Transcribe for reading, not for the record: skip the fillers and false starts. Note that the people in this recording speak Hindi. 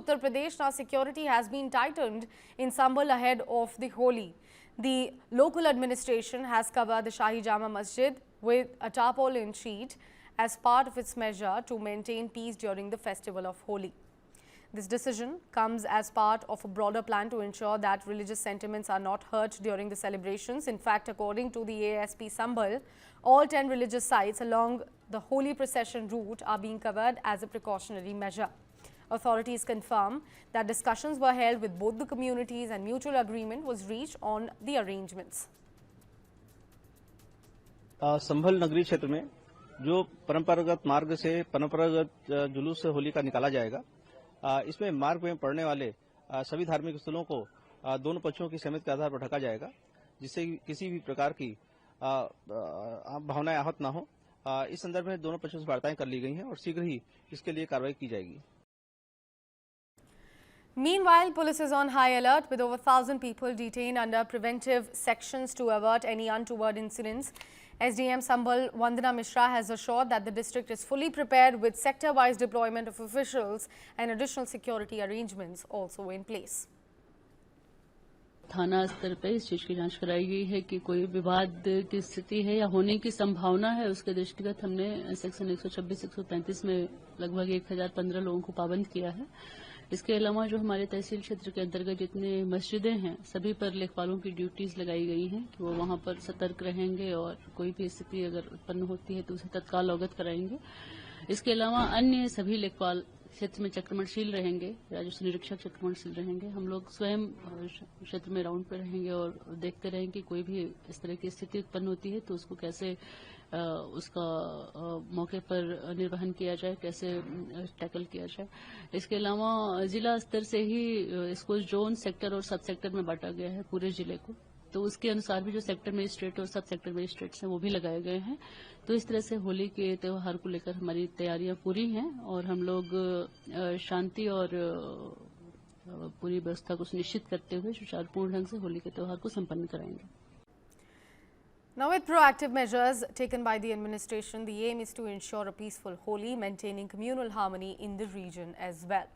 Uttar Pradesh, now security has been tightened in Sambhal ahead of the Holi. The local administration has covered the Shahi Jama Masjid with a tarpaulin sheet as part of its measure to maintain peace during the festival of Holi. This decision comes as part of a broader plan to ensure that religious sentiments are not hurt during the celebrations. In fact, according to the ASP Sambhal, all 10 religious sites along the Holi procession route are being covered as a precautionary measure. Authorities confirm that discussions were held with both the communities and mutual agreement was reached on the arrangements. संभल नगरी क्षेत्र में जो परंपरागत मार्ग से परंपरागत जुलूस से होली का निकाला जाएगा, इसमें मार्ग में पड़ने वाले सभी धार्मिक स्थलों को दोनों पक्षों की सहमति के आधार पर ढका जाएगा, जिससे किसी भी प्रकार की भावनाएं आहत न हो। इस संदर्भ में दोनों पक्षों से वार्ताएं कर ली गई हैं और शीघ्र ही इसके लिए कार्रवाई की जाएगी। Meanwhile, police is on high alert with over 1,000 people detained under preventive sections to avert any untoward incidents. SDM Sambhal Vandana Mishra has assured that the district is fully prepared with sector-wise deployment of officials and additional security arrangements also in place. थाना स्तर पर इस चीज की जांच कराई गई है कि कोई विवाद की स्थिति है या होने की संभावना है। उसके दृष्टिगत हमने सेक्शन 126-135 में लगभग 1015 लोगों को पाबंद किया है। इसके अलावा जो हमारे तहसील क्षेत्र के अंतर्गत जितने मस्जिदें हैं, सभी पर लेखपालों की ड्यूटीज लगाई गई हैं कि वो वहां पर सतर्क रहेंगे और कोई भी स्थिति अगर उत्पन्न होती है तो उसे तत्काल अवगत कराएंगे। इसके अलावा अन्य सभी लेखपाल क्षेत्र में चक्रमणशील रहेंगे, राजस्व निरीक्षक चक्रमणशील रहेंगे। हम लोग स्वयं क्षेत्र में राउंड पे रहेंगे और देखते रहेंगे कि कोई भी इस तरह की स्थिति उत्पन्न होती है तो उसको कैसे उसका मौके पर निर्वहन किया जाए, कैसे टैकल किया जाए। इसके अलावा जिला स्तर से ही इसको जोन, सेक्टर और सब सेक्टर में बांटा गया है पूरे जिले को, तो उसके अनुसार भी जो सेक्टर मजिस्ट्रेट और सब सेक्टर मजिस्ट्रेट्स हैं वो भी लगाए गए हैं। तो इस तरह से होली के त्योहार को लेकर हमारी तैयारियां पूरी हैं और हम लोग शांति और पूरी व्यवस्था को सुनिश्चित करते हुए सुचारुपूर्ण ढंग से होली के त्योहार को संपन्न कराएंगे। Now, with proactive measures taken by the administration, the aim is to ensure a peaceful Holi, maintaining communal harmony in the region as well.